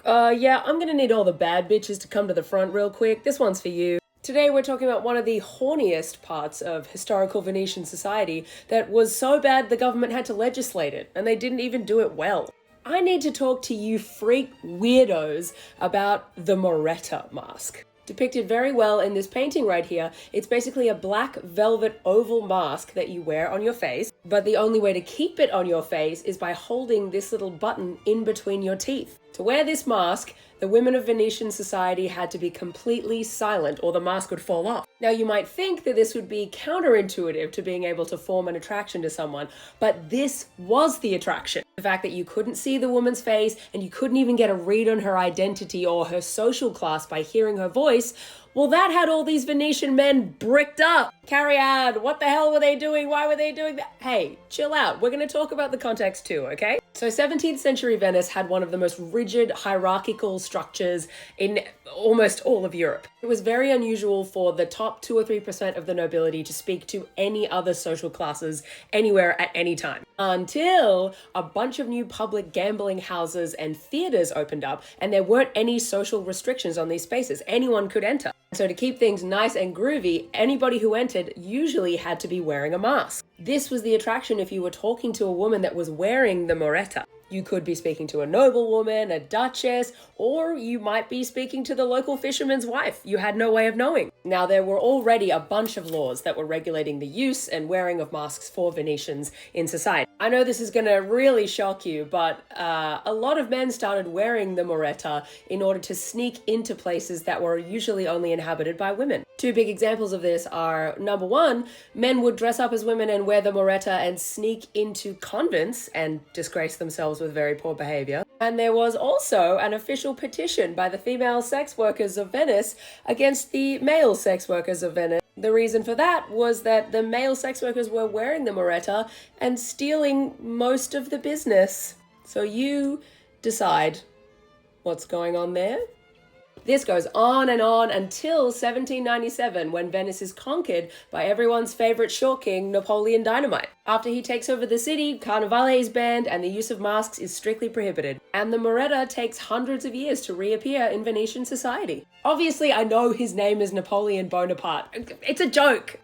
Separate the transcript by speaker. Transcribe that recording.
Speaker 1: Yeah, I'm gonna need all the bad bitches to come to the front real quick. This one's for you. Today we're talking about one of the horniest parts of historical Venetian society that was so bad the government had to legislate it, and they didn't even do it well. I need to talk to you freak weirdos about the Moretta Mask. Depicted very well in this painting right here, it's basically a black velvet oval mask that you wear on your face, but the only way to keep it on your face is by holding this little button in between your teeth. To wear this mask, the women of Venetian society had to be completely silent or the mask would fall off. Now you might think that this would be counterintuitive to being able to form an attraction to someone, but this was the attraction. The fact that you couldn't see the woman's face and you couldn't even get a read on her identity or her social class by hearing her voice, well, that had all these Venetian men bricked up. Carrey, what the hell were they doing? Why were they doing that? Hey, chill out. We're going to talk about the context too, okay? So 17th century Venice had one of the most rigid hierarchical structures in almost all of Europe. It was very unusual for the top 2 or 3% of the nobility to speak to any other social classes anywhere at any time. Until a bunch of new public gambling houses and theaters opened up and there weren't any social restrictions on these spaces. Anyone could enter. So to keep things nice and groovy, anybody who entered usually had to be wearing a mask. This was the attraction if you were talking to a woman that was wearing the Moretta. You could be speaking to a noblewoman, a duchess, or you might be speaking to the local fisherman's wife. You had no way of knowing. Now, there were already a bunch of laws that were regulating the use and wearing of masks for Venetians in society. I know this is going to really shock you, but a lot of men started wearing the Moretta in order to sneak into places that were usually only inhabited by women. 2 big examples of this are, number 1, men would dress up as women and wear the Moretta and sneak into convents and disgrace themselves with very poor behavior. And there was also an official petition by the female sex workers of Venice against the male sex workers of Venice. The reason for that was that the male sex workers were wearing the Moretta and stealing most of the business. So you decide what's going on there. This goes on and on until 1797, when Venice is conquered by everyone's favorite short king, Napoleon Dynamite. After he takes over the city, Carnevale is banned and the use of masks is strictly prohibited. And the Moretta takes hundreds of years to reappear in Venetian society. Obviously, I know his name is Napoleon Bonaparte. It's a joke.